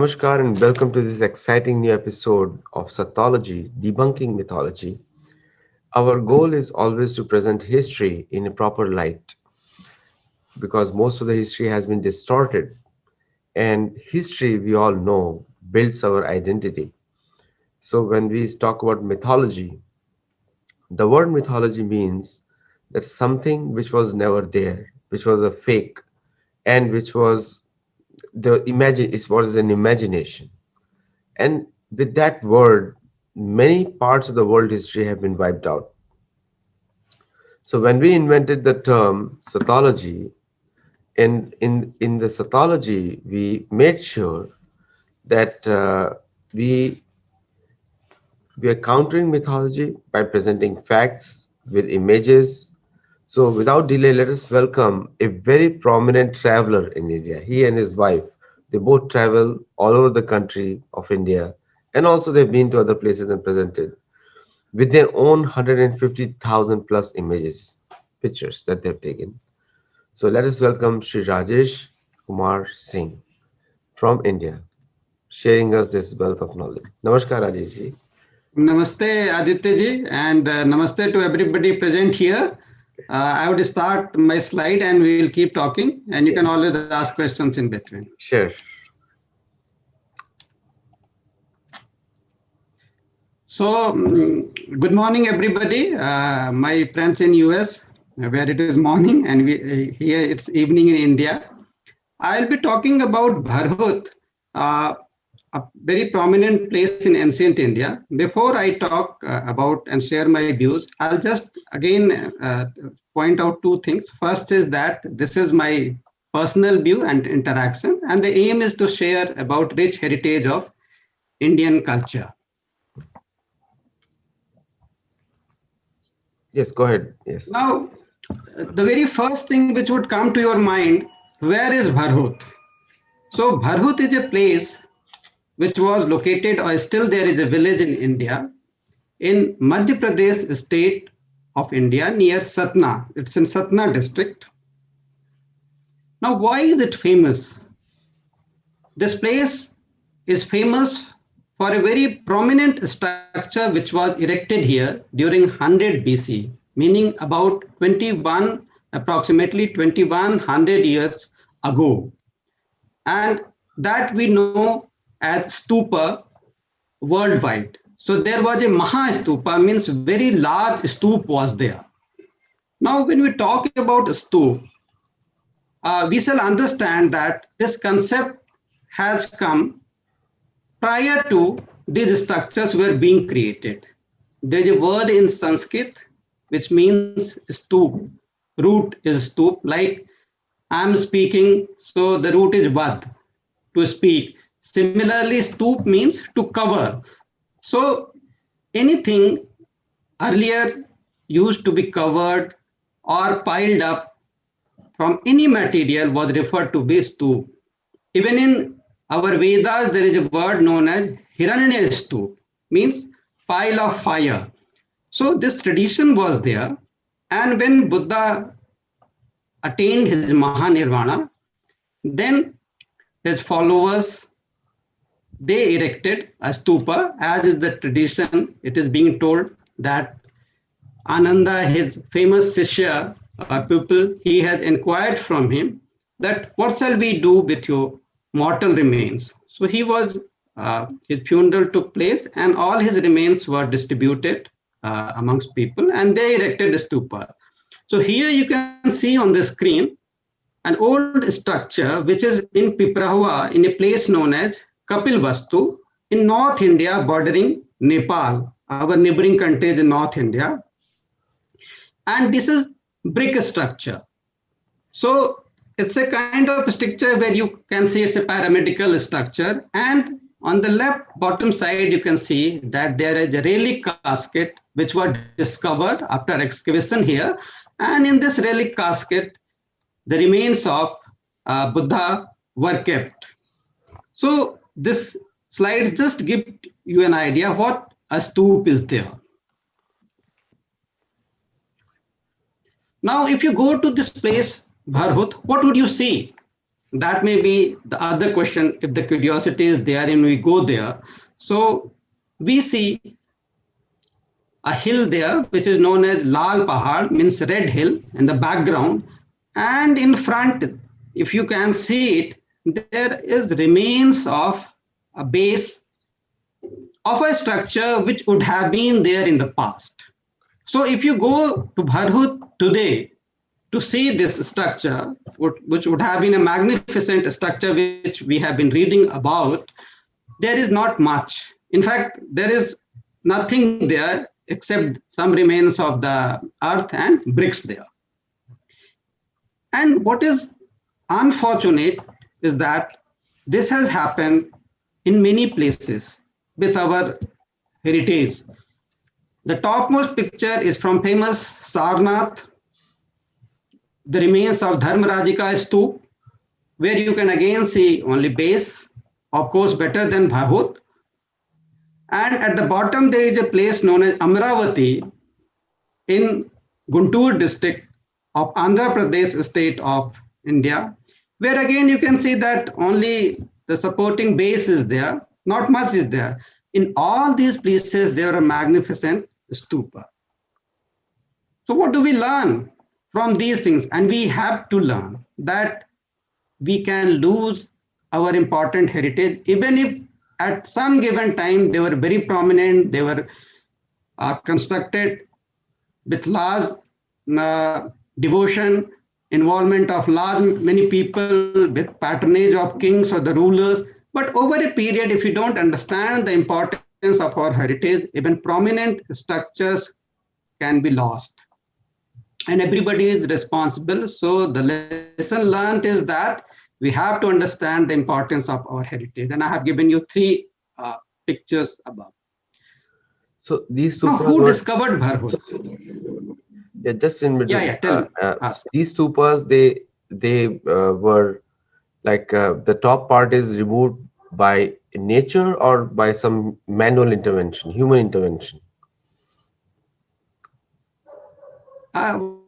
Namaskar and welcome to this exciting new episode of Sathology, Debunking Mythology. Our goal is always to present history in a proper light because most of the history has been distorted. And history, we all know, builds our identity. So when we talk about mythology, the word mythology means that something which was never there, which was a fake, and which was it was an imagination. And with that word, many parts of the world history have been wiped out. So when we invented the term Sathology, in the Sathology, we made sure that we we are countering mythology by presenting facts with images. So without delay, let us welcome a very prominent traveler in India. He and his wife, they both travel all over the country of India, and also they've been to other places and presented with their own 150,000 plus images, pictures that they've taken. So let us welcome Sri Rajesh Kumar Singh from India, sharing us this wealth of knowledge. Namaskar, Rajesh ji. Namaste, Aditya ji, and namaste to everybody present here. I would start my slide and we will keep talking, and you can Yes, always ask questions in between. sure. So, good morning, everybody. My friends in US, where it is morning, and here it's evening in India. I'll be talking about Bharhut, uh, a very prominent place in ancient India. Before I talk about and share my views, I'll just again point out two things. First is that this is my personal view and interaction, and the aim is to share about rich heritage of Indian culture. Yes, go ahead. Yes. Now, the very first thing which would come to your mind, where is Bharhut? So Bharhut is a place which was located, or still there is a village in India, in Madhya Pradesh state of India near Satna. It's in Satna district. Now, why is it famous? This place is famous for a very prominent structure which was erected here during 100 BC, meaning about 21, approximately 2100 years ago. And that we know as stupa worldwide. So there was a Mahastupa, means very large stupa was there. Now, when we talk about stupa, we shall understand that this concept has come prior to these structures were being created. There is a word in Sanskrit which means stoop. Root is stoop, like I am speaking, so the root is vad, to speak. Similarly, stoop means to cover. So anything earlier used to be covered or piled up from any material was referred to be stoop. Even in our Vedas, there is a word known as Hiranya stoop, means pile of fire. So this tradition was there. And when Buddha attained his Mahanirvana, then his followers, they erected a stupa, as is the tradition. It is being told that Ananda, his famous Shishya, pupil, he has inquired from him that what shall we do with your mortal remains? So his funeral took place and all his remains were distributed amongst people, and they erected the stupa. So here you can see on the screen an old structure which is in Piprahua in a place known as Kapilvastu in North India bordering Nepal, our neighboring countries in North India. And this is brick structure. So it's a kind of structure where you can see it's a paramedical structure. And on the left bottom side, you can see that there is a relic casket which was discovered after excavation here. And in this relic casket, the remains of Buddha were kept. So this slides just give you an idea what a stoop is there. Now, if you go to this place, Bharhut, what would you see? that may be the other question. If the curiosity is there and we go there, so we see a hill there, which is known as Lal Pahad, means red hill in the background. And in front, if you can see it, there is remains of a base of a structure which would have been there in the past. So if you go to Bharhut today to see this structure, which would have been a magnificent structure which we have been reading about, there is not much. In fact, there is nothing there except some remains of the earth and bricks there. And what is unfortunate is that this has happened in many places with our heritage. The topmost picture is from famous Sarnath, the remains of Dharmarajika Stup, where you can again see only base, of course better than Bharhut. And at the bottom there is a place known as Amravati in Guntur district of Andhra Pradesh state of India, where again you can see that only the supporting base is there, not much is there. In all these places there are magnificent stupa. So what do we learn from these things? And we have to learn that we can lose our important heritage, even if at some given time they were very prominent, they were constructed with large devotion, involvement of large many people, with patronage of kings or the rulers. But over a period, if you don't understand the importance of our heritage, even prominent structures can be lost. And everybody is responsible. So the lesson learned is that we have to understand the importance of our heritage. And I have given you three pictures above. So these Now, stupas who were, discovered Bharhut? yeah, just in middle. Tell me. These stupas, they were like the top part is removed by nature or by some manual intervention, human intervention.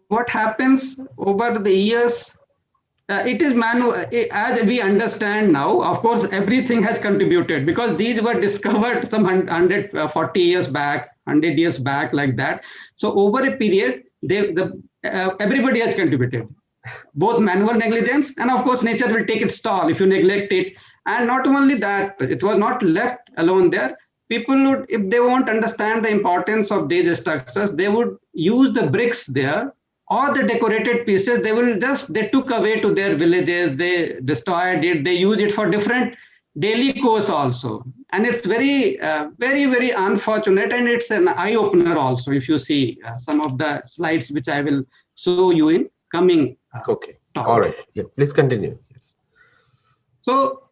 What happens over the years? It is manual, as we understand now. Of course, everything has contributed because these were discovered some 140 years back, 100 years back, like that. So over a period, everybody has contributed, both manual negligence and of course nature will take its toll if you neglect it. And not only that, it was not left alone there. People would, if they won't understand the importance of these structures, they would use the bricks there or the decorated pieces. They took away to their villages, they destroyed it, they use it for different daily course also. And it's very, very unfortunate, and it's an eye-opener also if you see some of the slides which I will show you in coming Okay. talk. All right. Yeah, please continue. Yes. So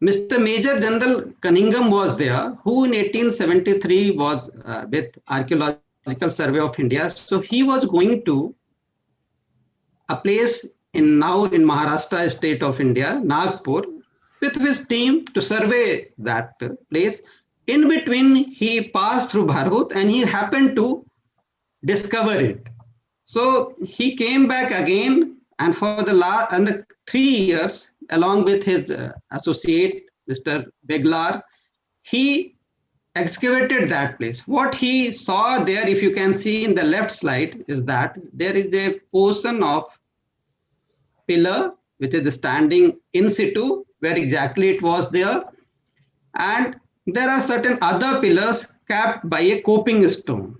Mr. Major General Cunningham was there, who in 1873 was with Archaeological Survey of India. So he was going to a place now in Maharashtra state of India, Nagpur, with his team to survey that place. In between, he passed through Bharhut and he happened to discover it. So he came back again, and for the 3 years, along with his associate, Mr. Beglar, he excavated that place. What he saw there, if you can see in the left slide, is that there is a portion of pillar which is standing in situ, where exactly it was there. And there are certain other pillars capped by a coping stone.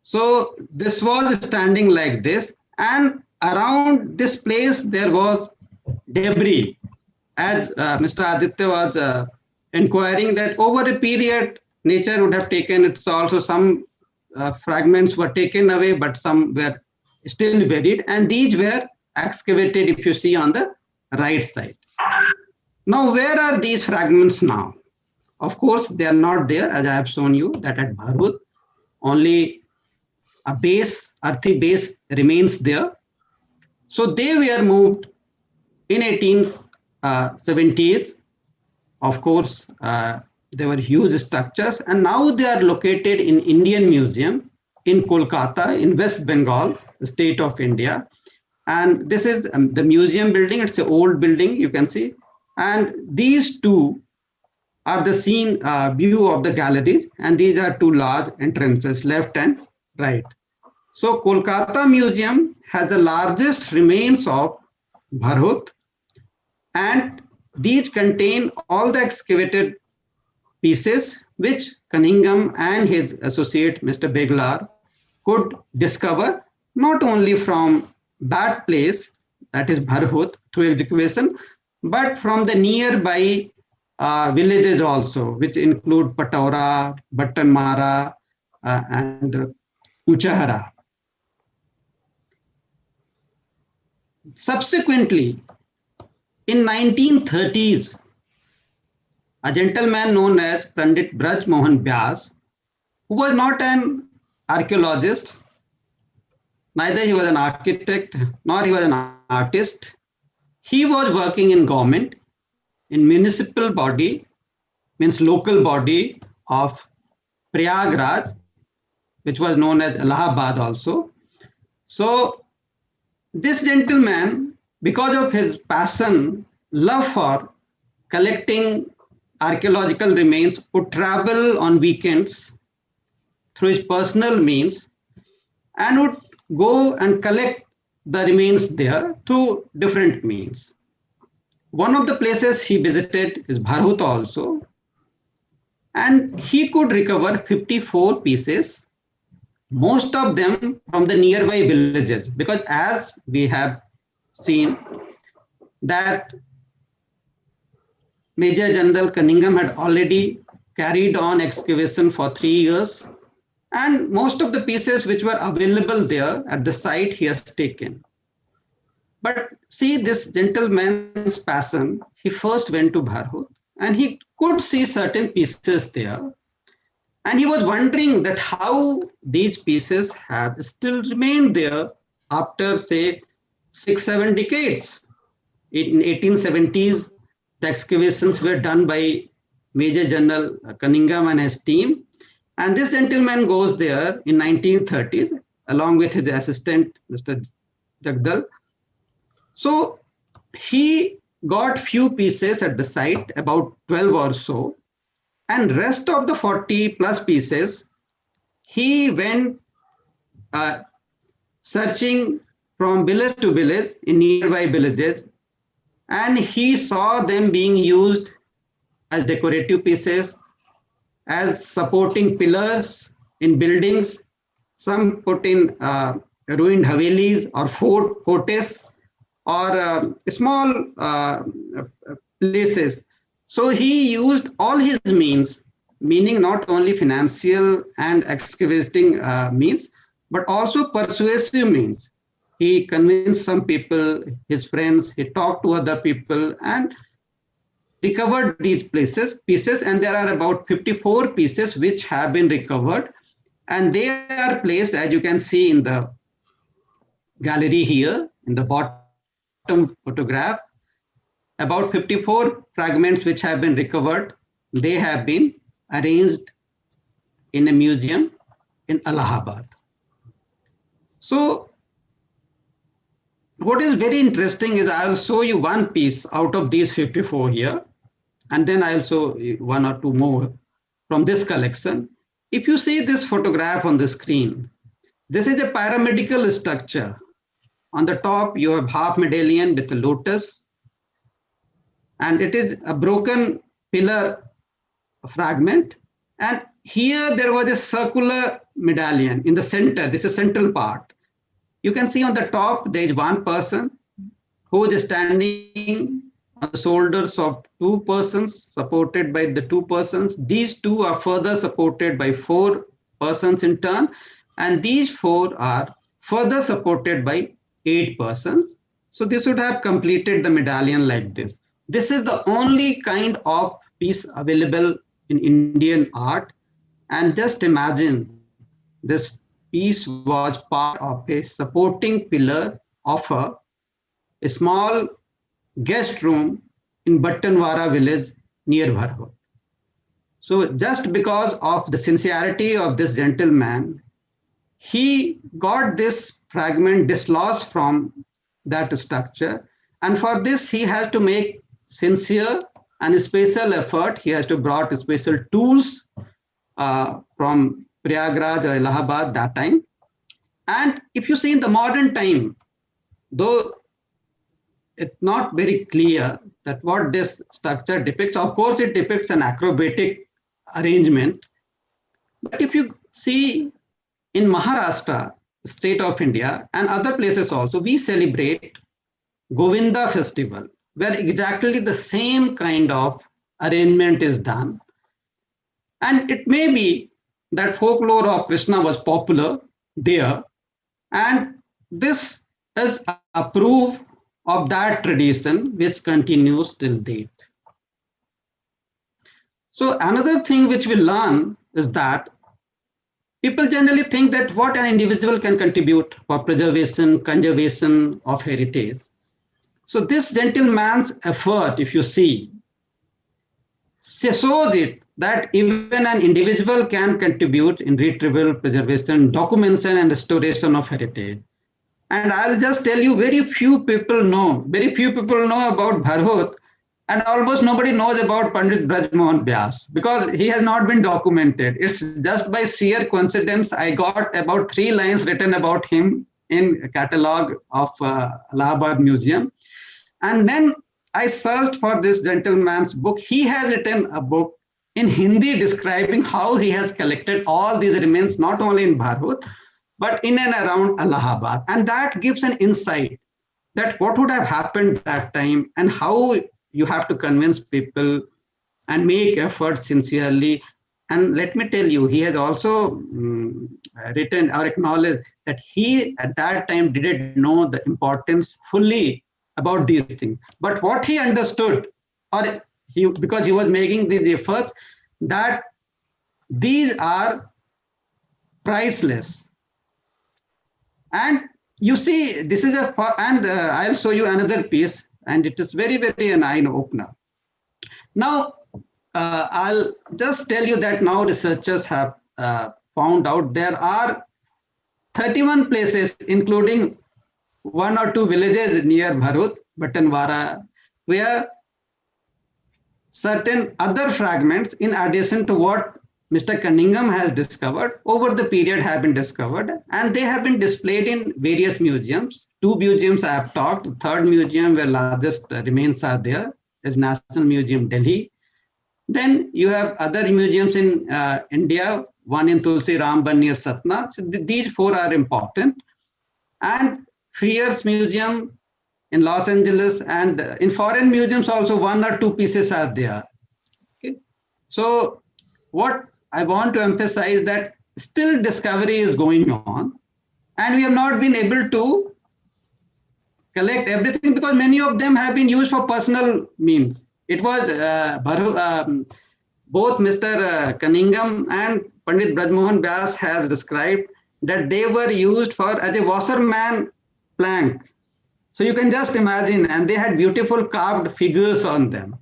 So this was standing like this, and around this place there was debris. As Mr. Aditya was inquiring, that over a period nature would have taken it. So also some fragments were taken away, but some were still buried, and these were excavated, if you see on the right side. Now, where are these fragments now? Of course, they are not there, as I have shown you that at Bharhut, only a base, earthy base remains there. So they were moved in 1870s. Of course, there were huge structures, and now they are located in Indian Museum in Kolkata, in West Bengal, the state of India. And this is the museum building. It's an old building, you can see. And these two are the scene view of the galleries. And these are two large entrances, left and right. So Kolkata Museum has the largest remains of Bharhut, and these contain all the excavated pieces which Cunningham and his associate Mr. Beglar could discover, not only from that place, that is Bharhut, through excavation, but from the nearby villages also, which include Pataura, Battanmara, and Uchahara. Subsequently, in 1930s, a gentleman known as Pandit Braj Mohan Vyas, who was not an archaeologist, neither he was an architect, nor he was an artist. He was working in government, in municipal body, means local body of Prayagraj, which was known as Allahabad also. So this gentleman, because of his passion, love for collecting archaeological remains, would travel on weekends through his personal means and would go and collect the remains there through different means. One of the places he visited is Bharhut also, and he could recover 54 pieces, most of them from the nearby villages, because as we have seen that Major General Cunningham had already carried on excavation for 3 years, and most of the pieces which were available there at the site he has taken. But see this gentleman's passion, he first went to Bharhut and he could see certain pieces there. And he was wondering that how these pieces have still remained there after, say, 6-7 decades. In 1870s, the excavations were done by Major General Cunningham and his team. And this gentleman goes there in 1930s, along with his assistant, Mr. Jagdal. So he got few pieces at the site, about 12 or so, and rest of the 40 plus pieces, he went searching from village to village in nearby villages, and he saw them being used as decorative pieces, as supporting pillars in buildings, some put in ruined havelis or fortes or small places. So he used all his means, meaning not only financial and excavating means, but also persuasive means. He convinced some people, his friends, he talked to other people and recovered these pieces, and there are about 54 pieces which have been recovered, and they are placed, as you can see in the gallery here, in the bottom photograph. About 54 fragments which have been recovered, they have been arranged in a museum in Allahabad. So what is very interesting is I will show you one piece out of these 54 here, and then I'll show you one or two more from this collection. If you see this photograph on the screen, this is a pyramidal structure. On the top, you have half medallion with a lotus, and it is a broken pillar fragment. And here there was a circular medallion in the center. This is central part. You can see on the top, there is one person who is standing on the shoulders of two persons, supported by the two persons. These two are further supported by 4 persons in turn, and these 4 are further supported by 8 persons. So this would have completed the medallion like this. This is the only kind of piece available in Indian art. And just imagine, this piece was part of a supporting pillar of a small guest room in Battanwara village near Bharhut. So just because of the sincerity of this gentleman, he got this fragment dislodged from that structure. And for this, he has to make sincere and special effort. He has to brought special tools from Prayagraj or Allahabad that time. And if you see in the modern time, though it's not very clear that what this structure depicts, of course, it depicts an acrobatic arrangement. But if you see in Maharashtra, state of India, and other places also, we celebrate Govinda festival, where exactly the same kind of arrangement is done. And it may be that folklore of Krishna was popular there, and this is a proof of that tradition which continues till date. So another thing which we learn is that people generally think that what an individual can contribute for preservation, conservation of heritage. So this gentleman's effort, if you see, shows it that even an individual can contribute in retrieval, preservation, documentation, and restoration of heritage. And I'll just tell you, very few people know about Bharhut, and almost nobody knows about Pandit Braj Mohan Vyas because he has not been documented. It's just by sheer coincidence I got about 3 lines written about him in a catalogue of Allahabad Museum. And then I searched for this gentleman's book. He has written a book in Hindi describing how he has collected all these remains, not only in Bharhut, but in and around Allahabad. And that gives an insight that what would have happened that time and how you have to convince people and make efforts sincerely. And let me tell you, he has also written or acknowledged that he at that time didn't know the importance fully about these things. But what he understood, or because he was making these efforts, that these are priceless. And you see, this is I'll show you another piece, and it is very, very an eye-opener. Now, I'll just tell you that now researchers have found out there are 31 places, including 1 or 2 villages near Bharhut, Bhatanwara, where certain other fragments, in addition to what Mr. Cunningham has discovered, over the period have been discovered, and they have been displayed in various museums. 2 museums I have talked. The 3rd museum where largest remains are there is National Museum, Delhi. Then you have other museums in India, one in Tulsi Ramban near Satna. So these 4 are important. And Frears Museum in Los Angeles, and in foreign museums also 1 or 2 pieces are there. Okay. So what I want to emphasize that still discovery is going on, and we have not been able to collect everything because many of them have been used for personal means. It was both Mr. Cunningham and Pandit Braj Mohan Vyas has described that they were used for as a washerman plank. So you can just imagine, and they had beautiful carved figures on them.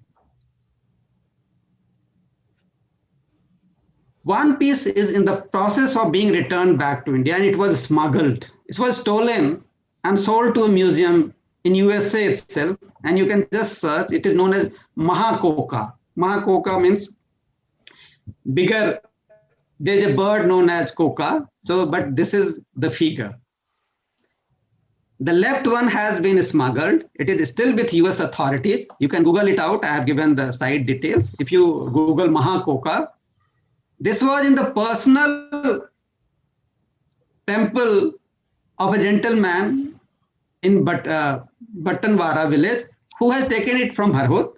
One piece is in the process of being returned back to India, and it was smuggled. It was stolen and sold to a museum in USA itself, and you can just search. It is known as Mahakoka. Mahakoka means bigger. There's a bird known as koka. So, but this is the figure. The left one has been smuggled. It is still with US authorities. You can Google it out. I have given the site details. If you Google Mahakoka, this was in the personal temple of a gentleman in Bhatanwara village who has taken it from Bharhut,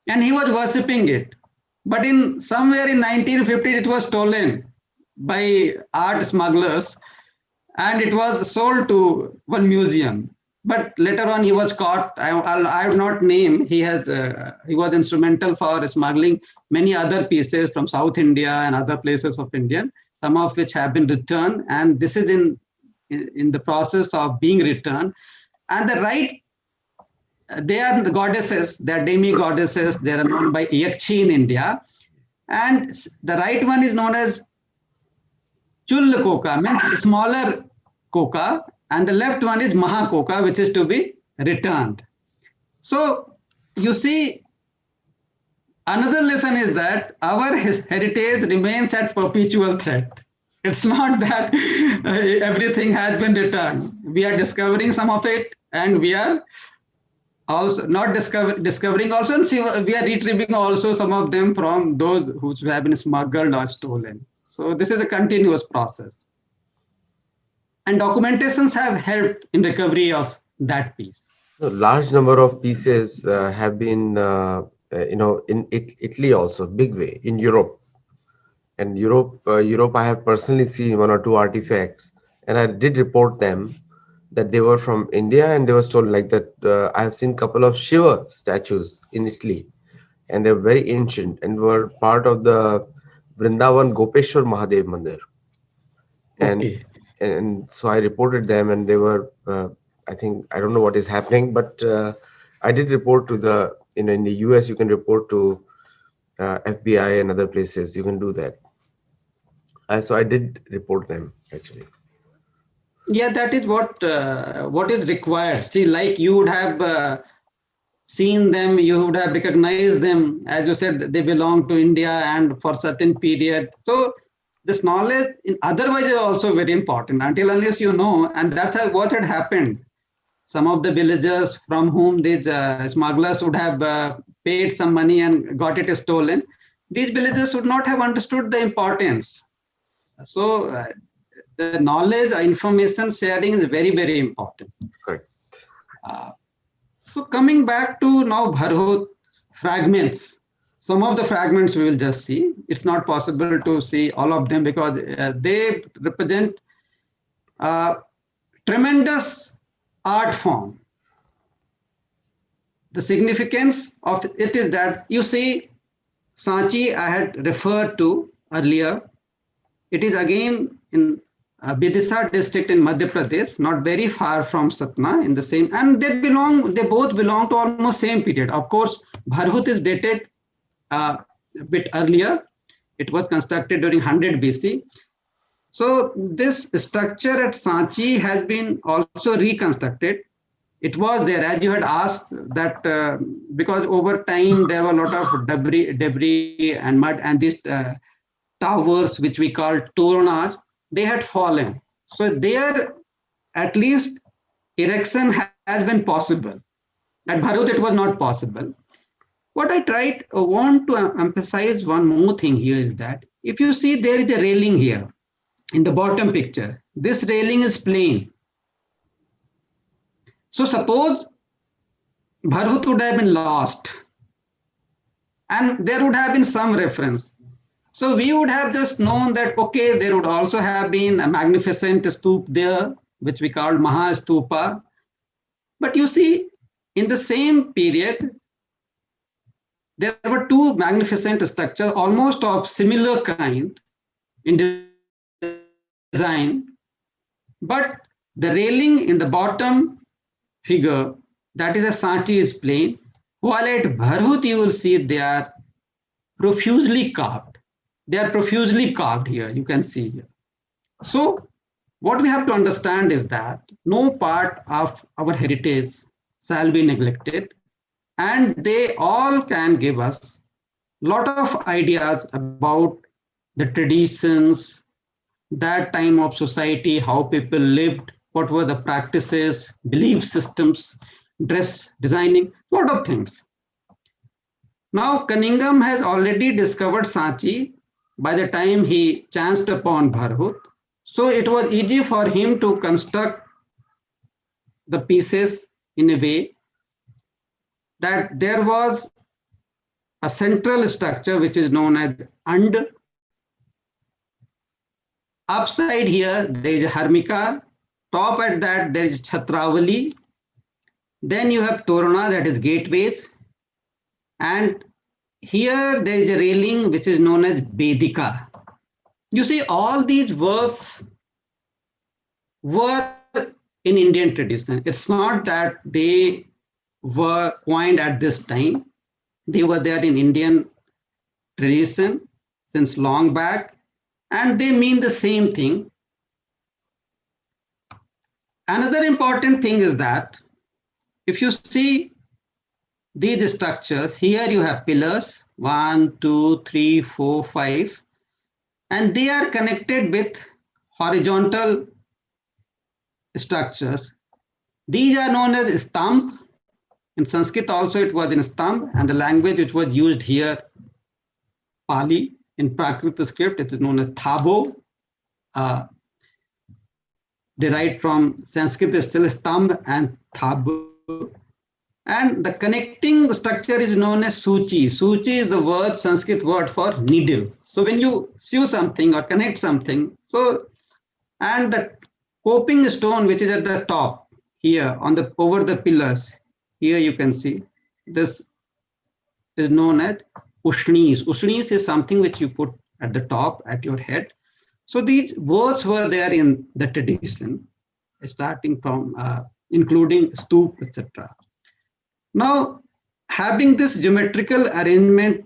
and he was worshipping it. But in somewhere in 1950, it was stolen by art smugglers, and it was sold to one museum. But later on, he was caught. I will not name. He was instrumental for smuggling many other pieces from South India and other places of India, some of which have been returned. And this is in the process of being returned. And the right, they are the goddesses, they are demi-goddesses. They are known by Yakchi in India. And the right one is known as Chul Koka, means smaller Koka. and the left one is Mahakoka, which is to be returned. So you see, another lesson is that our heritage remains at perpetual threat. It's not that everything has been returned. We are discovering some of it, and we are also not discovering also, and see, we are retrieving also some of them from those who have been smuggled or stolen. So this is a continuous process, and documentations have helped in recovery of that piece. A large number of pieces have been, in Italy also, big way, in Europe. And Europe, I have personally seen one or two artifacts, and I did report them that they were from India, and they were stolen. Like that, I have seen couple of Shiva statues in Italy, and they're very ancient and were part of the Vrindavan Gopeshwar Mahadev Mandir. And Okay. and so I reported them, and they were. I think I don't know what is happening, but I did report to the in the US. You can report to FBI and other places. You can do that. So I did report them actually. Yeah, that is what is required. See, like you would have seen them, you would have recognized them. As you said, they belong to India and for certain period. So this knowledge, otherwise, is also very important. Until unless you know, and that's how, what had happened. Some of the villagers from whom these smugglers would have paid some money and got it stolen, these villagers would not have understood the importance. So the knowledge, information sharing is very, very important. Correct. Uh, so coming back to now Bharhut fragments, some of the fragments we will just see. It's not possible to see all of them because they represent tremendous art form. The significance of it is that you see Sanchi I had referred to earlier. It is again in Bidisa district in Madhya Pradesh, not very far from Satna in the same, and they both belong to almost same period. Of course, Bharhut is dated a bit earlier. It was constructed during 100 BC. So this structure at Sanchi has been also reconstructed. It was there, as you had asked, that because over time there were a lot of debris and mud, and these towers, which we call toranas, they had fallen. So there, at least erection has been possible. At Bharhut, it was not possible. What want to emphasize one more thing here is that if you see there is a railing here in the bottom picture, this railing is plain. So suppose Bharhut would have been lost and there would have been some reference. So we would have just known that, okay, there would also have been a magnificent stupa there, which we called Mahastupa. But you see, in the same period, there were two magnificent structures, almost of similar kind in design, but the railing in the bottom figure, that is a Sanchi, is plain, while at Bharhut you will see they are profusely carved. They are profusely carved here, you can see here. So what we have to understand is that no part of our heritage shall be neglected, and they all can give us a lot of ideas about the traditions, that time of society, how people lived, what were the practices, belief systems, dress, designing, a lot of things. Now, Cunningham has already discovered Sanchi by the time he chanced upon Bharhut. So it was easy for him to construct the pieces in a way that there was a central structure which is known as And. Upside here, there is a Harmika. Top at that, there is Chhatravali. Then you have Torana, that is gateways. And here there is a railing which is known as Vedika. You see, all these works were in Indian tradition. It's not that they were coined at this time. They were there in Indian tradition since long back, and they mean the same thing. Another important thing is that if you see these structures, here you have pillars 1, 2, 3, 4, 5, and they are connected with horizontal structures. These are known as stambh. In Sanskrit also it was in stambh, and the language which was used here, Pali, in Prakrit script, it is known as thabo. Uh, derived from Sanskrit is still stambh and thabo. And the connecting structure is known as suchi. Suchi is the word, Sanskrit word for needle. So when you sew something or connect something, so, and the coping stone which is at the top here on the over the pillars, here you can see this is known as ushnis. Ushnis is something which you put at the top at your head. So these words were there in the tradition, starting from including stoop, etc. Now, having this geometrical arrangement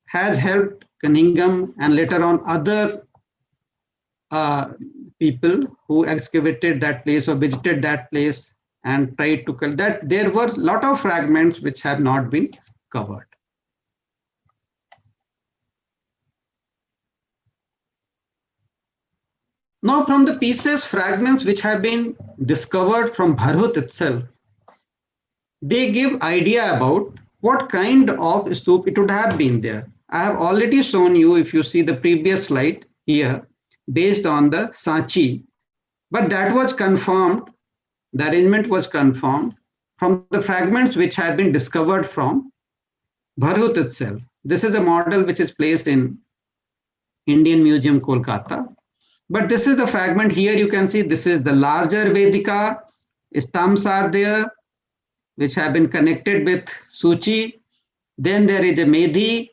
has helped Cunningham and later on other people who excavated that place or visited that place and tried to cut that. There were a lot of fragments which have not been covered. Now, from the pieces, fragments which have been discovered from Bharhut itself, they give idea about what kind of stoop it would have been there. I have already shown you, if you see the previous slide here, based on the Sanchi, but that was confirmed, the arrangement was confirmed from the fragments which have been discovered from Bharhut itself. This is a model which is placed in Indian Museum, Kolkata. But this is the fragment here. You can see this is the larger Vedika. Stambhs are there, which have been connected with Suchi. Then there is a Medhi.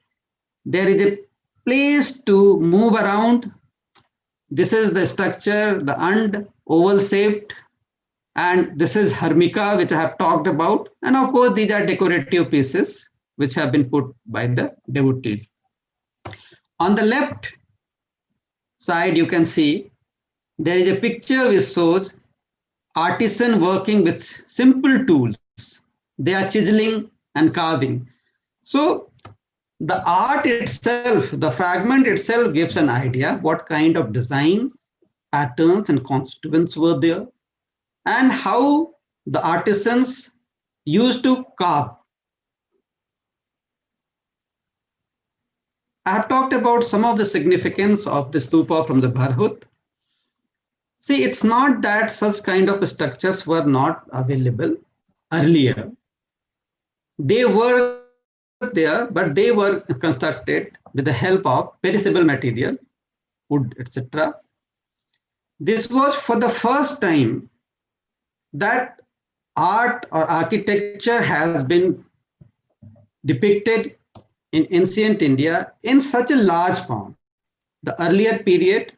There is a place to move around. This is the structure, the and oval shaped. And this is Hermika, which I have talked about. And of course, these are decorative pieces which have been put by the devotees. On the left side, you can see there is a picture which shows artisan working with simple tools. They are chiseling and carving. So the art itself, the fragment itself gives an idea what kind of design, patterns and constituents were there and how the artisans used to carve. I have talked about some of the significance of the stupa from the Bharhut. See, it's not that such kind of structures were not available earlier. They were there, but they were constructed with the help of perishable material, wood, etc. This was for the first time that art or architecture has been depicted in ancient India in such a large form. The earlier period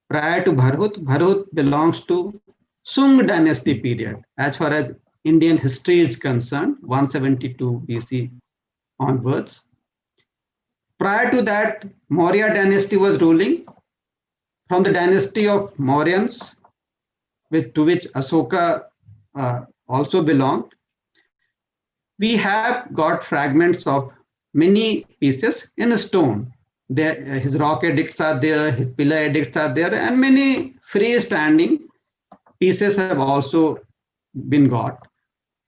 prior to Bharhut, Bharhut belongs to Sung dynasty period as far as Indian history is concerned, 172 BC onwards. Prior to that, Maurya dynasty was ruling. From the dynasty of Mauryans, to which Ashoka also belonged, we have got fragments of many pieces in stone. There, his rock edicts are there, his pillar edicts are there, and many freestanding pieces have also been got.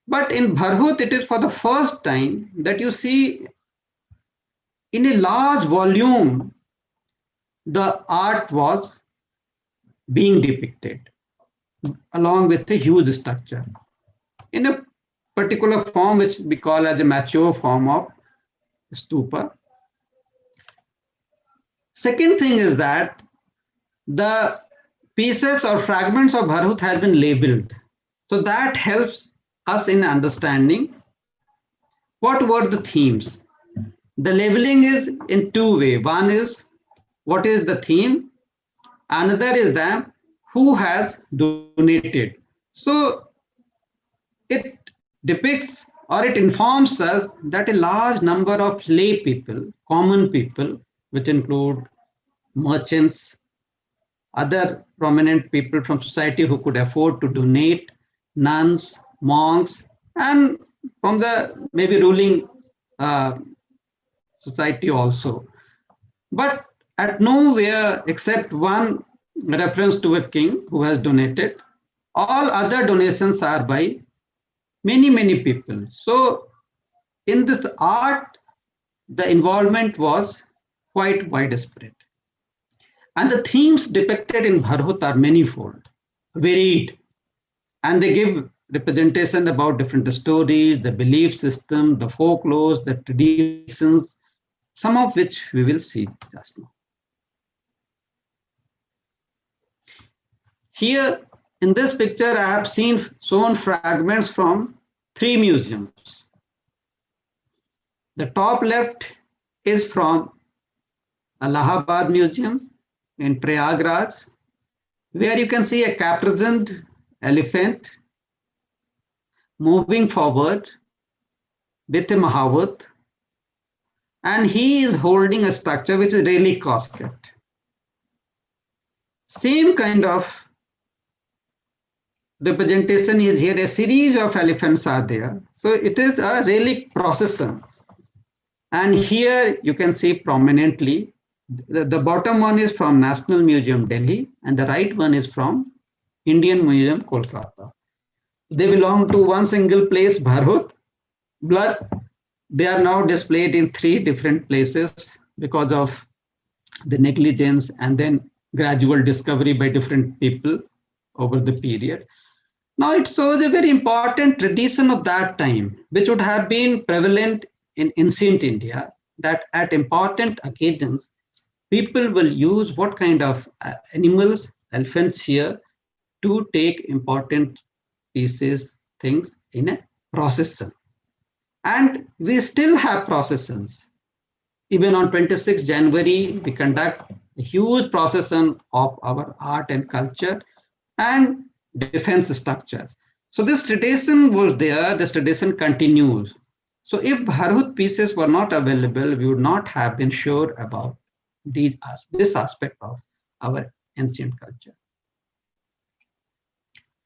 But in Bharhut, it is for the first time that you see in a large volume, the art was being depicted along with a huge structure in a particular form which we call as a mature form of stupa. Second thing is that the pieces or fragments of Bharhut has been labeled. So that helps us in understanding what were the themes. The labeling is in two ways. One is what is the theme, another is that who has donated. So it depicts or it informs us that a large number of lay people, common people, which include merchants, other prominent people from society who could afford to donate, nuns, monks, and from the maybe ruling uh, society also. But at nowhere except one reference to a king who has donated, all other donations are by many people. So in this art, the involvement was quite widespread. And the themes depicted in Bharhut are manifold, varied, and they give representation about different stories, the belief system, the folklores, the traditions, some of which we will see just now. Here in this picture, I have shown fragments from three museums. The top left is from Allahabad Museum in Prayagraj, where you can see a caparisoned elephant moving forward with a Mahabut, and he is holding a structure which is really casket. Same kind of representation is here. A series of elephants are there. So it is a relic procession. And here you can see prominently, the bottom one is from National Museum, Delhi, and the right one is from Indian Museum, Kolkata. They belong to one single place, Bharhut, but they are now displayed in three different places because of the negligence and then gradual discovery by different people over the period. Now it shows a very important tradition of that time, which would have been prevalent in ancient India, that at important occasions, people will use what kind of animals, elephants here, to take important pieces, things in a procession. And we still have processions. Even on 26th January, we conduct a huge procession of our art and culture and defense structures. So this tradition was there, this tradition continues. So if Bharhut pieces were not available, we would not have been sure about this aspect of our ancient culture.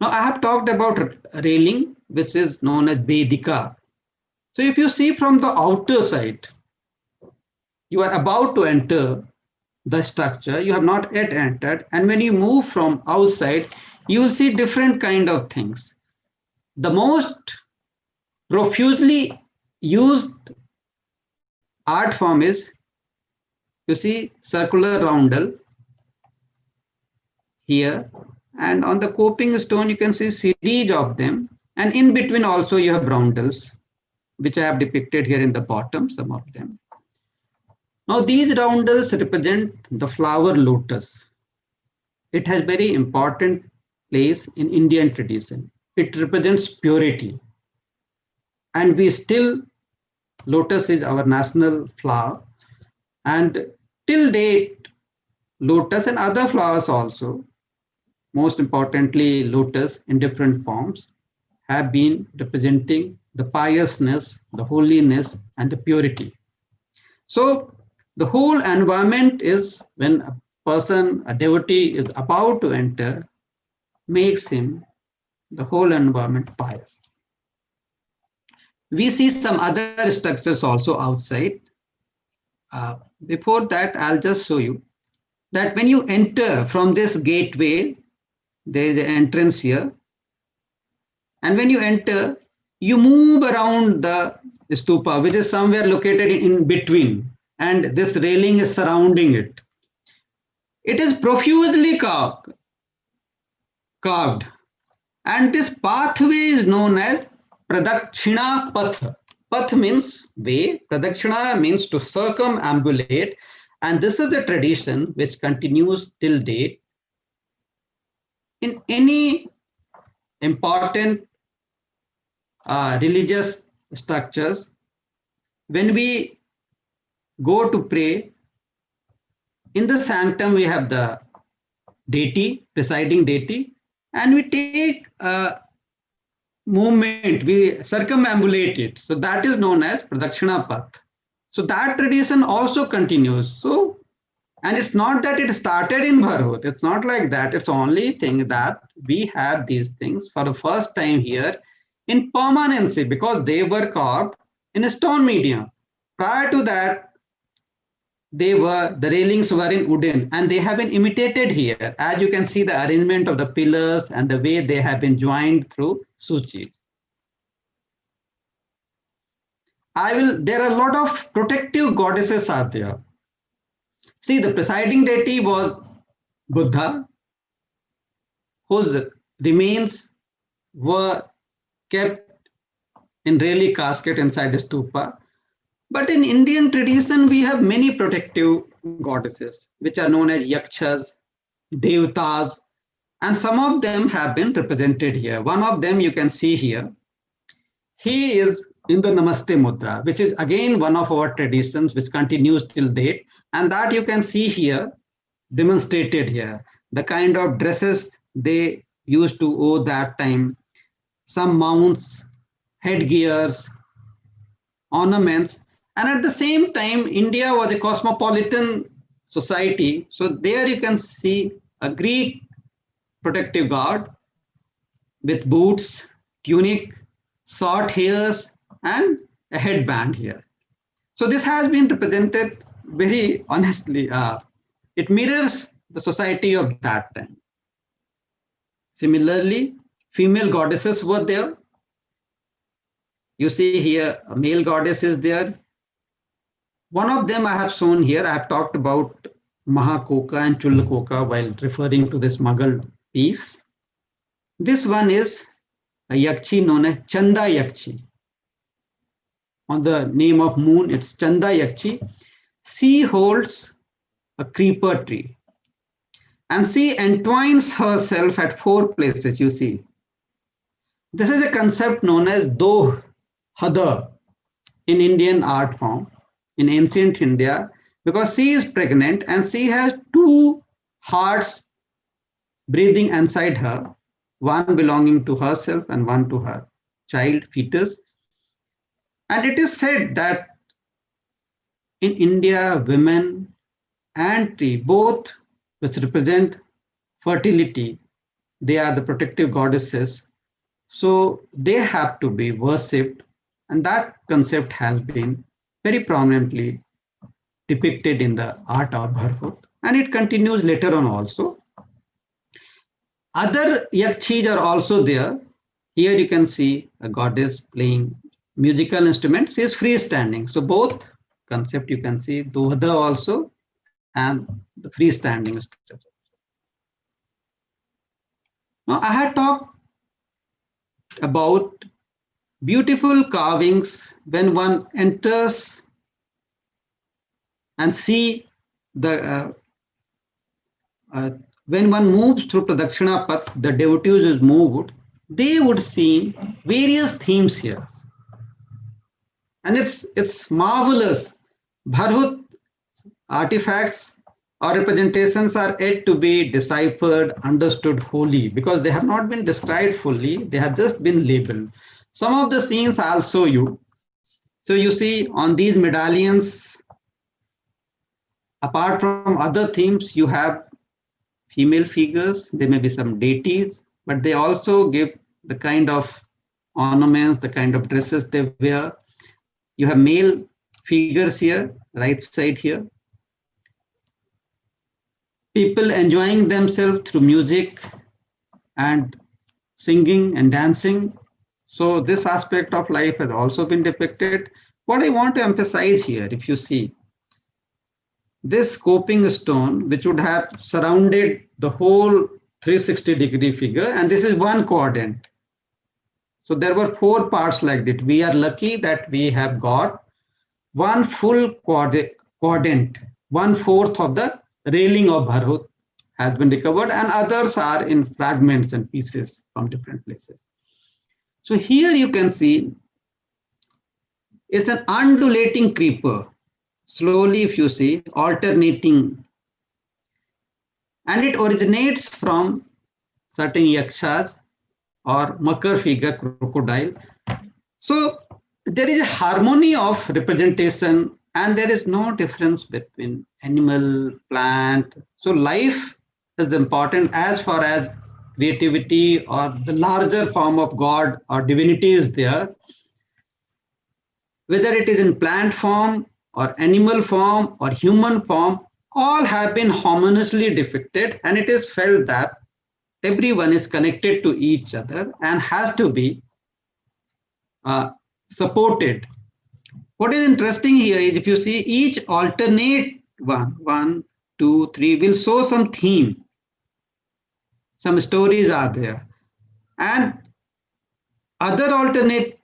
Now I have talked about railing, which is known as Vedika. So if you see from the outer side, you are about to enter the structure, you have not yet entered, and when you move from outside, you will see different kind of things. The most profusely used art form is, you see, circular roundel here, and on the coping stone you can see series of them, and in between also you have roundels, which I have depicted here in the bottom, some of them. Now these roundels represent the flower lotus. It has very important place in Indian tradition. It represents purity. And we still, lotus is our national flower. And till date, lotus and other flowers also, most importantly lotus in different forms, have been representing the piousness, the holiness, and the purity. So the whole environment is, when a person, a devotee is about to enter, makes him, the whole environment, pious. We see some other structures also outside. Before that, I'll just show you that when you enter from this gateway, there is an entrance here. And when you enter, you move around the stupa, which is somewhere located in between, and this railing is surrounding it. It is profusely carved, and this pathway is known as Pradakshina Path. Path means way, Pradakshina means to circumambulate, and this is a tradition which continues till date. In any important religious structures, when we go to pray, in the sanctum we have the deity, presiding deity, and we take a movement, we circumambulate it. So that is known as Pradakshina Path. So that tradition also continues. So And it's not that it started in Bharhut. It's not like that. It's only thing that we have these things for the first time here in permanency because they were carved in a stone medium. Prior to that, the railings were in wooden and they have been imitated here. As you can see the arrangement of the pillars and the way they have been joined through suchis. There are a lot of protective goddesses are there. See, the presiding deity was Buddha, whose remains were kept in really casket inside the stupa. But in Indian tradition, we have many protective goddesses, which are known as yakshas, devatas, and some of them have been represented here. One of them you can see here. He is in the Namaste Mudra, which is again one of our traditions which continues till date. And that you can see here, demonstrated here, the kind of dresses they used to owe that time, some mounts, headgears, ornaments. And at the same time, India was a cosmopolitan society. So there you can see a Greek protective guard with boots, tunic, short hairs, and a headband here. So this has been represented very honestly. It mirrors the society of that time. Similarly, female goddesses were there. You see here, a male goddess is there. One of them I have shown here. I have talked about Mahakoka and Chulakoka while referring to this Mughal piece. This one is a yakshi known as Chanda Yakshi. On the name of moon, it's Chanda Yakshi. She holds a creeper tree and she entwines herself at 4 places, you see. This is a concept known as Doh Hadar in Indian art form in ancient India, because she is pregnant and she has 2 hearts breathing inside her, one belonging to herself and one to her child fetus. And it is said that in India, women and tree, both which represent fertility, they are the protective goddesses. So they have to be worshipped. And that concept has been very prominently depicted in the art of Bharhut. And it continues later on also. Other yakshis are also there. Here you can see a goddess playing musical instruments. She is freestanding. So both concept you can see, Dohada also and the freestanding structure. Now I had talked about beautiful carvings when one enters and see the when one moves through Pradakshina Path, the devotees is moved, they would see various themes here. And it's marvelous. Bharhut artifacts or representations are yet to be deciphered, understood wholly, because they have not been described fully. They have just been labeled. Some of the scenes I'll show you. So you see on these medallions, apart from other themes, you have female figures. There may be some deities, but they also give the kind of ornaments, the kind of dresses they wear. You have male figures here, right side here. People enjoying themselves through music and singing and dancing. So this aspect of life has also been depicted. What I want to emphasize here, if you see, this coping stone, which would have surrounded the whole 360-degree figure, and this is one quadrant. So there were 4 parts like that. We are lucky that we have got one full quadrant, 1/4 of the railing of Bharhut has been recovered, and others are in fragments and pieces from different places. So here you can see it's an undulating creeper. Slowly, if you see, alternating. And it originates from certain yakshas or Makar figure, crocodile. So there is a harmony of representation and there is no difference between animal, plant. So life is important as far as creativity or the larger form of God or divinity is there, whether it is in plant form or animal form or human form, all have been harmoniously depicted, and it is felt that everyone is connected to each other and has to be uh, supported. What is interesting here is if you see each alternate one, two, three will show some theme, some stories are there, and other alternate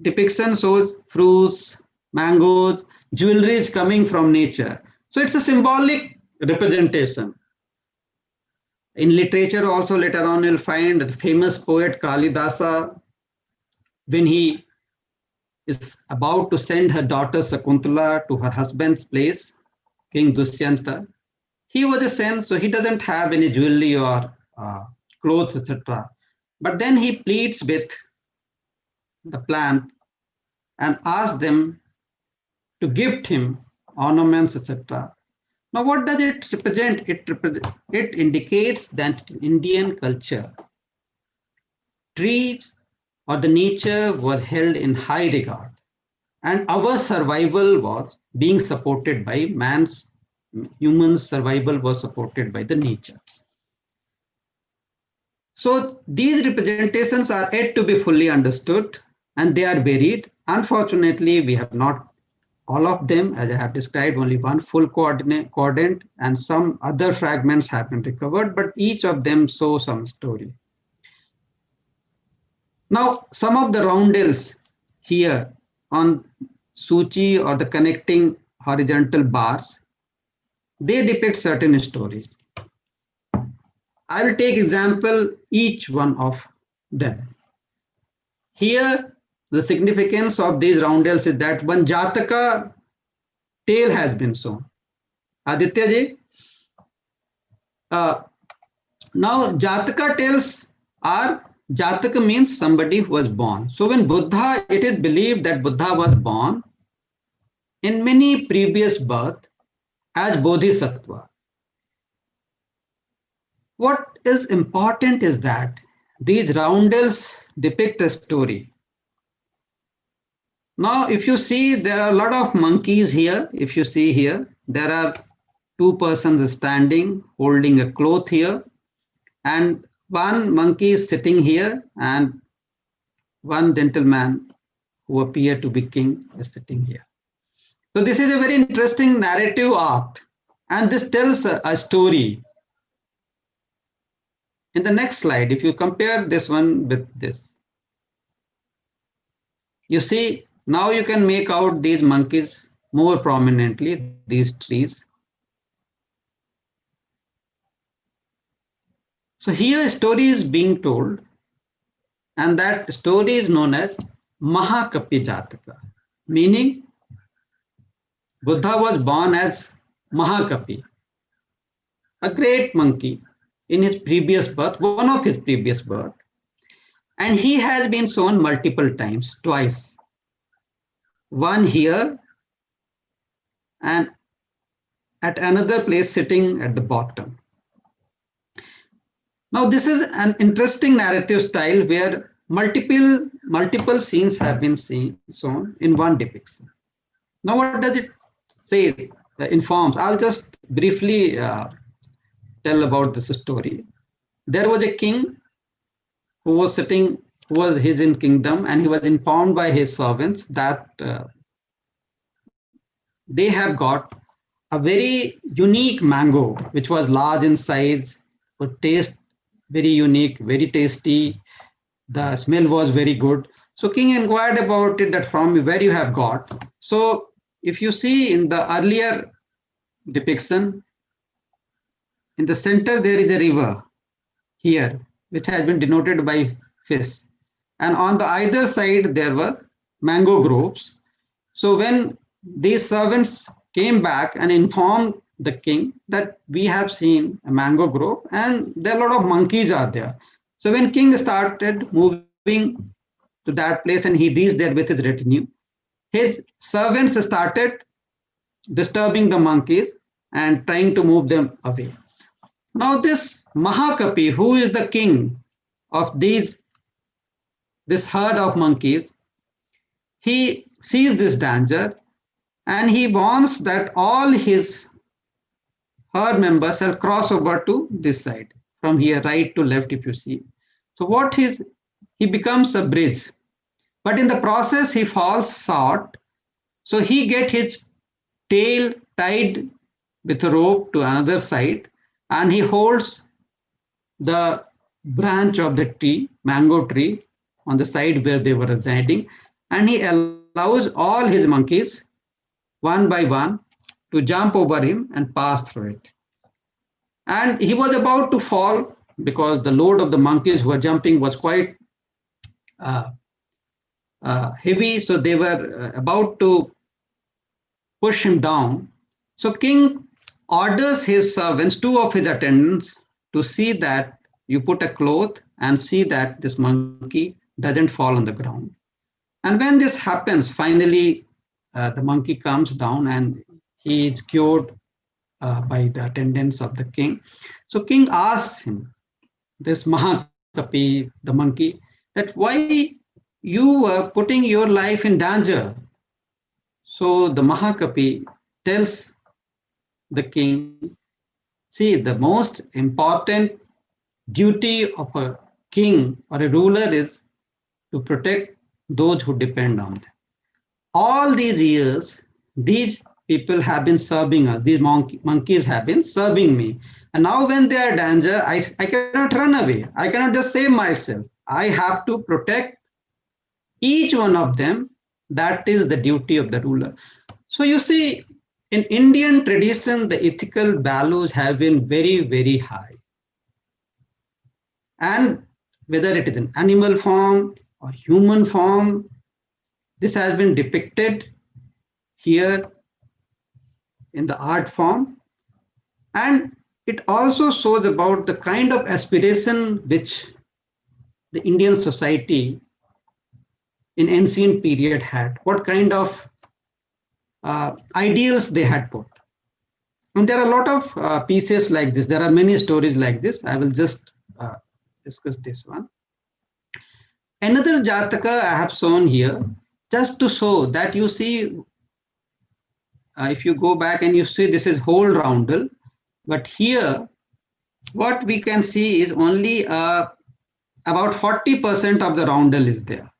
depiction shows fruits, mangoes, jewelry is coming from nature. So it's a symbolic representation. In literature, also later on, you'll find the famous poet Kalidasa, when he is about to send her daughter Sakuntala to her husband's place, King Dushyanta, he was a saint, so he doesn't have any jewelry or clothes, etc. But then he pleads with the plant and asks them to gift him ornaments, etc. Now, what does it represent? It indicates that in Indian culture, trees or the nature was held in high regard, and our survival was being supported by man's human survival was supported by the nature. So these representations are yet to be fully understood, and they are varied. Unfortunately, we have not all of them, as I have described, only one full coordinate and some other fragments have been recovered, but each of them show some story. Now, some of the roundels here on Suchi or the connecting horizontal bars, they depict certain stories. I will take example each one of them. Here, the significance of these roundels is that one Jataka tale has been shown. Aditya ji, now Jataka tales are, Jataka means somebody who was born. So when Buddha, it is believed that Buddha was born in many previous births as Bodhisattva. What is important is that these roundels depict a story. Now, if you see, there are a lot of monkeys here. If you see here, there are two persons standing, holding a cloth here, and one monkey is sitting here, and one gentleman who appeared to be king is sitting here. So this is a very interesting narrative arc, and this tells a story. In the next slide, if you compare this one with this, you see, now you can make out these monkeys more prominently, these trees. So here a story is being told, and that story is known as Mahakapi Jataka, meaning Buddha was born as Mahakapi, a great monkey in his previous birth, one of his previous birth, and he has been shown multiple times, twice. One here and at another place sitting at the bottom. Now this is an interesting narrative style where multiple scenes have been shown in one depiction. Now what does it say, informs? I'll just briefly tell about this story. There was a king who was sitting, who was his in kingdom, and he was informed by his servants that they have got a very unique mango, which was large in size, would taste very unique, very tasty. The smell was very good. So king inquired about it, that from where you have got. So if you see in the earlier depiction, in the center there is a river here, which has been denoted by fish. And on the either side, there were mango groves. So when these servants came back and informed the king that we have seen a mango grove and there are a lot of monkeys are there. So when king started moving to that place and he reached there with his retinue, his servants started disturbing the monkeys and trying to move them away. Now this Mahakapi, who is the king of this herd of monkeys, he sees this danger and he wants that all his herd members shall cross over to this side from here, right to left, if you see. So he becomes a bridge, but in the process he falls short. So he get his tail tied with a rope to another side, and he holds the branch of the tree, mango tree, on the side where they were residing, and he allows all his monkeys one by one to jump over him and pass through it. And he was about to fall because the load of the monkeys who were jumping was quite uh, heavy, so they were about to push him down. So king orders his servants, two of his attendants, to see that you put a cloth and see that this monkey doesn't fall on the ground. And when this happens, finally the monkey comes down and he is cured by the attendants of the king. So king asks him, this Mahakapi, the monkey, that why you were putting your life in danger. So the Mahakapi tells the king, see, the most important duty of a king or a ruler is to protect those who depend on them. All these years, these people have been serving us. These monkeys have been serving me. And now when they are in danger, I cannot run away. I cannot just save myself. I have to protect each one of them. That is the duty of the ruler. So you see, in Indian tradition, the ethical values have been very, very high. And whether it is in animal form or human form, this has been depicted here in the art form. And it also shows about the kind of aspiration which the Indian society in ancient period had, what kind of ideals they had put. And there are a lot of pieces like this. There are many stories like this. I will just discuss this one. Another Jataka I have shown here, just to show that you see, if you go back and you see this is whole roundel, but here what we can see is only about 40% of the roundel is there.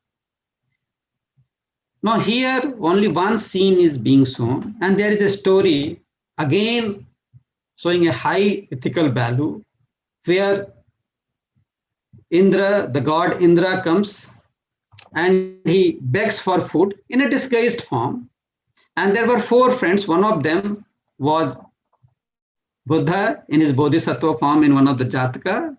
Now here only one scene is being shown, and there is a story again showing a high ethical value where Indra, the god Indra, comes and he begs for food in a disguised form. And there were four friends. One of them was Buddha in his Bodhisattva form in one of the Jataka.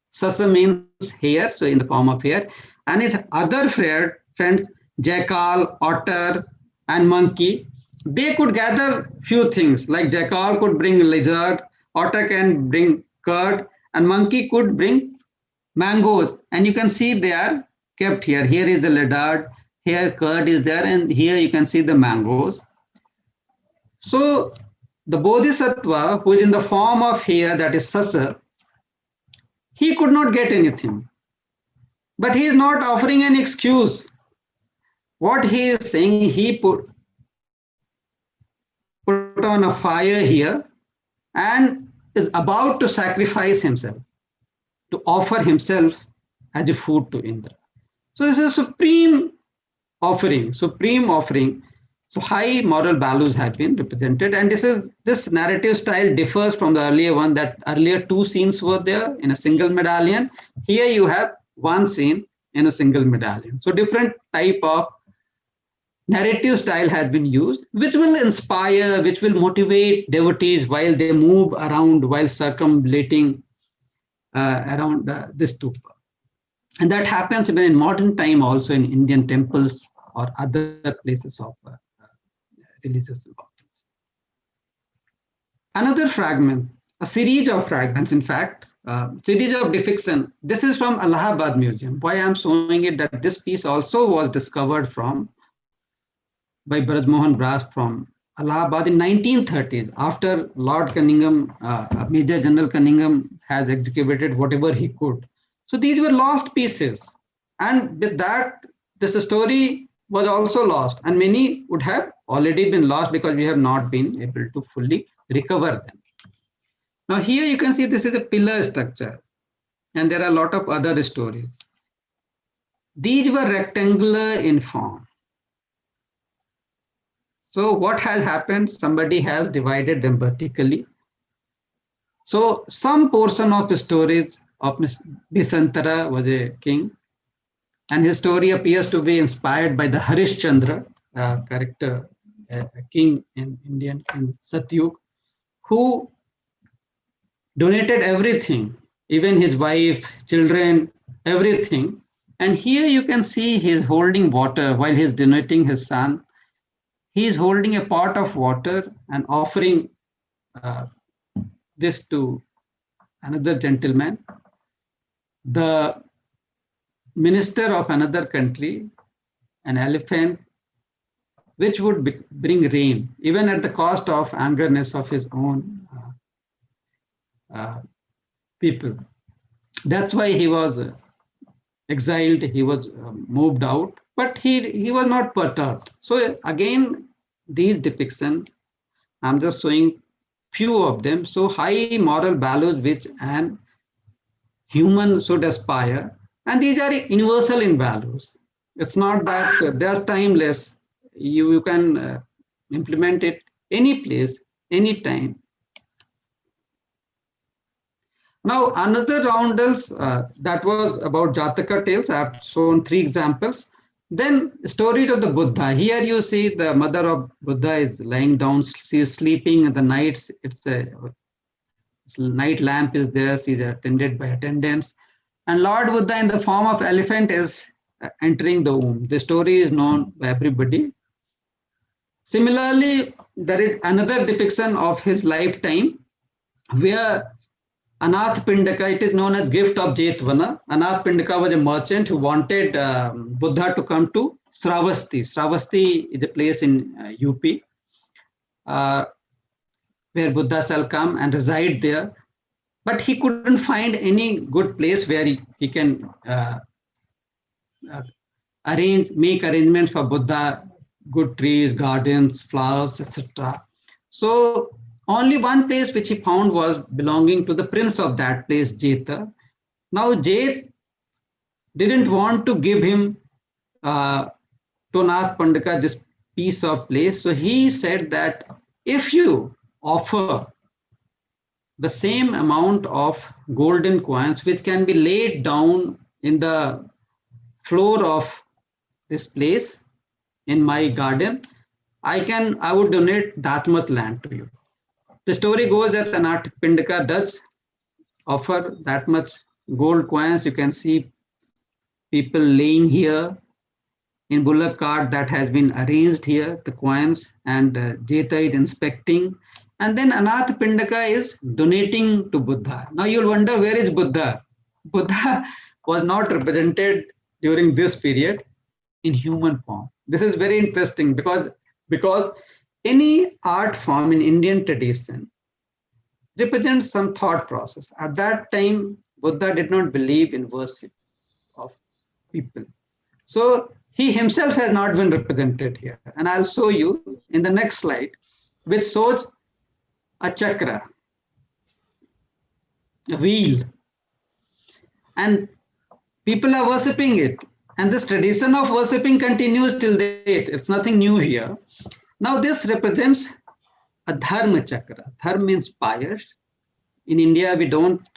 Sasa means hare, so in the form of hare. And his other friends, jackal, otter, and monkey, they could gather few things, like jackal could bring lizard, otter can bring curd, and monkey could bring mangoes. And you can see they are kept here. Here is the lizard, here curd is there, and here you can see the mangoes. So the Bodhisattva, who is in the form of hare, that is Sasa, he could not get anything. But he is not offering an excuse. What he is saying, he put on a fire here and is about to sacrifice himself, to offer himself as a food to Indra. So this is a supreme offering. So high moral values have been represented, and this narrative style differs from the earlier one. That earlier two scenes were there in a single medallion. Here you have one scene in a single medallion. So different type of narrative style has been used, which will inspire, which will motivate devotees while they move around, while circumambulating around this stupa. And that happens even in modern time also in Indian temples or other places of religious importance. Another fragment, a series of fragments, in fact, series of depiction. This is from Allahabad Museum. Why I'm showing it, that this piece also was discovered by Braj Mohan Bras from Allahabad in 1930s, after Lord Cunningham, Major General Cunningham has excavated whatever he could. So these were lost pieces. And with that, this story was also lost. And many would have already been lost because we have not been able to fully recover them. Now here you can see this is a pillar structure. And there are a lot of other stories. These were rectangular in form. So what has happened? Somebody has divided them vertically. So some portion of stories of Bisantara was a king, and his story appears to be inspired by the Harishchandra character, a king in Indian in Satyug, who donated everything, even his wife, children, everything. And here you can see he's holding water while he's donating his son. He is holding a pot of water and offering this to another gentleman. The minister of another country, an elephant, which would bring rain, even at the cost of angerness of his own people. That's why he was exiled, he was moved out, but he was not perturbed. So again, these depictions, I'm just showing few of them. So high moral values which an human should aspire, and these are universal in values. It's not that they're timeless. You can implement it any place, any time. Now another roundels that was about Jataka tales. I have shown 3 examples. Then stories of the Buddha. Here you see the mother of Buddha is lying down. She is sleeping in the night. It's a night lamp is there. She is attended by attendants. And Lord Buddha in the form of elephant is entering the womb. The story is known by everybody. Similarly, there is another depiction of his lifetime where Anath Pindaka, it is known as gift of Jetvana. Anath Pindaka was a merchant who wanted Buddha to come to Sravasti. Sravasti is a place in UP where Buddha shall come and reside there. But he couldn't find any good place where he can make arrangements for Buddha, good trees, gardens, flowers, etc. So only one place which he found was belonging to the prince of that place, Jeta. Now Jet didn't want to give him to Nath Pandaka this piece of place. So he said that if you offer the same amount of golden coins which can be laid down in the floor of this place in my garden, I would donate that much land to you. The story goes that Anath Pindaka does offer that much gold coins. You can see people laying here in bullock cart that has been arranged here, the coins, and Jeta is inspecting. And then Anath Pindaka is donating to Buddha. Now you'll wonder, where is Buddha? Buddha was not represented during this period in human form. This is very interesting because any art form in Indian tradition represents some thought process. At that time, Buddha did not believe in worship of people. So he himself has not been represented here. And I'll show you in the next slide, which shows a chakra, a wheel. And people are worshipping it. And this tradition of worshipping continues till date. It's nothing new here. Now this represents a dharma chakra. Dharma means pious. In India, we don't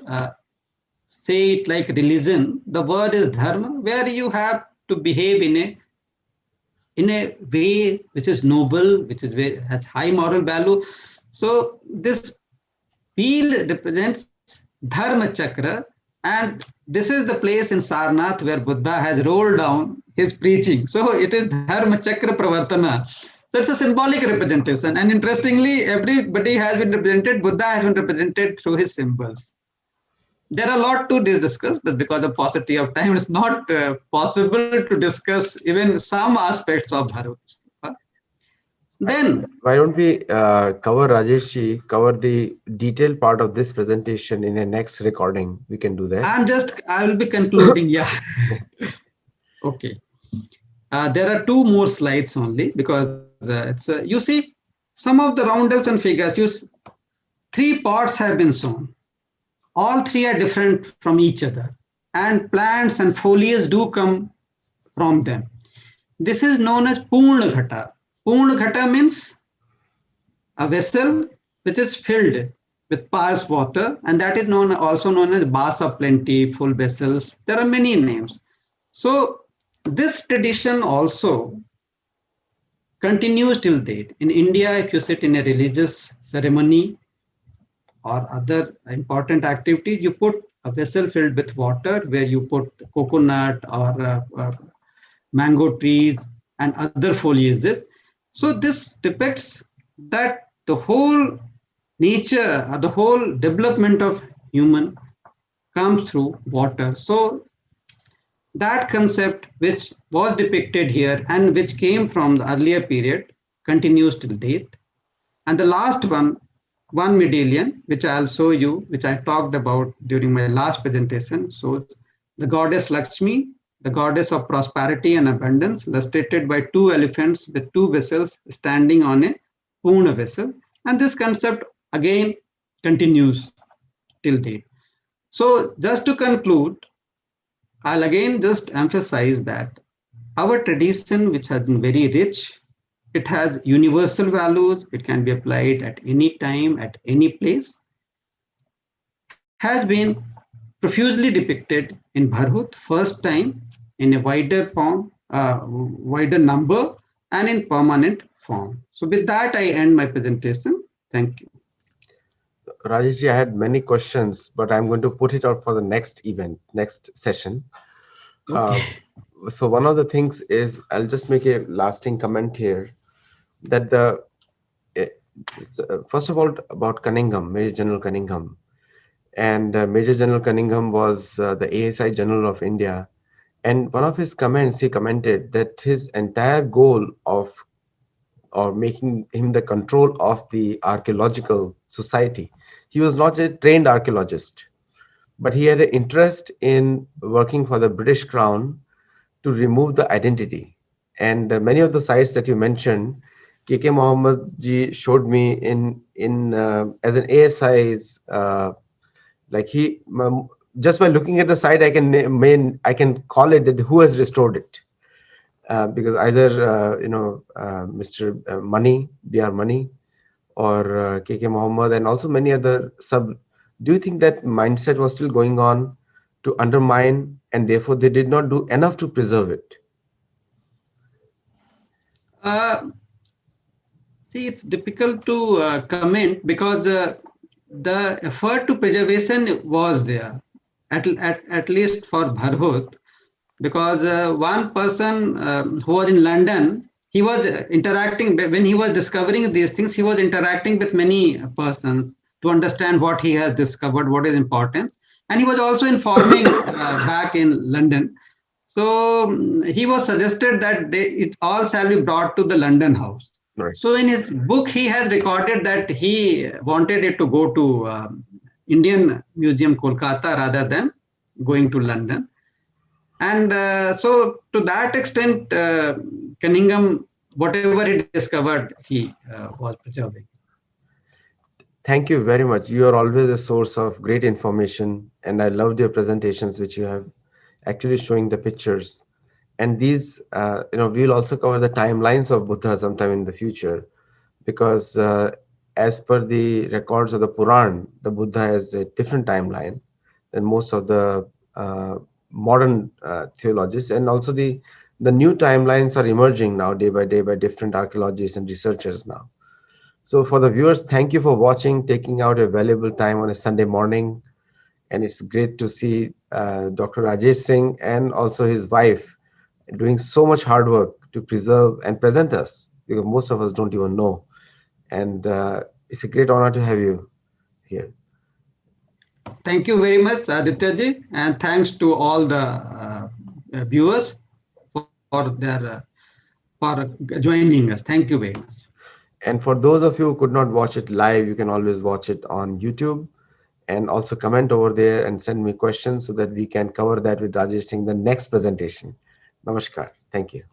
say it like religion. The word is dharma, where you have to behave in a way which is noble, which is has high moral value. So this wheel represents dharma chakra, and this is the place in Sarnath where Buddha has rolled down his preaching. So it is dharma chakra pravartana. So it's a symbolic representation. And interestingly, everybody has been represented. Buddha has been represented through his symbols. There are a lot to discuss, but because of paucity of time, it's not possible to discuss even some aspects of Bharata Stupa. Then Why don't we cover Rajeshji, cover the detailed part of this presentation in a next recording? We can do that. I will be concluding. Yeah. Okay. There are two more slides only because you see some of the roundels and figures. Three parts have been shown. All three are different from each other, and plants and foliage do come from them. This is known as Purna Ghata. Purna Ghata means a vessel which is filled with past water, and that is also known as Bas of Plenty, full vessels. There are many names. So this tradition also continues till date. In India, if you sit in a religious ceremony or other important activities, you put a vessel filled with water where you put coconut or mango trees and other foliages. So this depicts that the whole nature or the whole development of human comes through water. So that concept which was depicted here and which came from the earlier period continues till date. And the last one medallion, which I'll show you, which I talked about during my last presentation, shows the goddess Lakshmi, the goddess of prosperity and abundance, illustrated by two elephants with two vessels standing on a Purna vessel. And this concept again continues till date. So just to conclude, I'll again just emphasize that our tradition, which has been very rich, it has universal values, it can be applied at any time, at any place, has been profusely depicted in Bharhut, first time in a wider form, wider number, and in permanent form. So with that, I end my presentation. Thank you. Rajeshji, I had many questions, but I'm going to put it out for the next event, next session. Okay. So one of the things is, I'll just make a lasting comment here, that first of all, about Cunningham, Major General Cunningham. And Major General Cunningham was the ASI General of India. And one of his comments, he commented that his entire goal of, or making him the control of the archaeological society, he was not a trained archaeologist, but he had an interest in working for the British Crown to remove the identity. And many of the sites that you mentioned, KK Mohammed ji showed me in as an ASI's, like just by looking at the site, I can call it that who has restored it, because either Mr. Money, BR Money, or KK Mohammed, and also many other sub. Do you think that mindset was still going on to undermine, and therefore they did not do enough to preserve it? See, it's difficult to comment because the effort to preservation was there, at least for Bharhut, because one person who was in London, he was interacting, when he was discovering these things, he was interacting with many persons to understand what he has discovered, what is importance. And he was also informing back in London. So he was suggested that it all shall be brought to the London house. Right. So in his book, he has recorded that he wanted it to go to Indian Museum, Kolkata, rather than going to London. And so to that extent, Cunningham, whatever he discovered, he was preserving. Thank you very much. You are always a source of great information, and I loved your presentations, which you have actually showing the pictures. And these, we'll also cover the timelines of Buddha sometime in the future, because as per the records of the Puran, the Buddha has a different timeline than most of the modern theologians. And also the new timelines are emerging now day by day by different archaeologists and researchers now. So for the viewers, thank you for watching, taking out a valuable time on a Sunday morning. And it's great to see Dr. Rajesh Singh and also his wife doing so much hard work to preserve and present us, because most of us don't even know. And it's a great honor to have you here. Thank you very much, Aditya ji, and thanks to all the viewers for joining us. Thank you very much. And for those of you who could not watch it live, you can always watch it on YouTube and also comment over there and send me questions so that we can cover that with Rajesh Singh the next presentation. Namaskar. Thank you.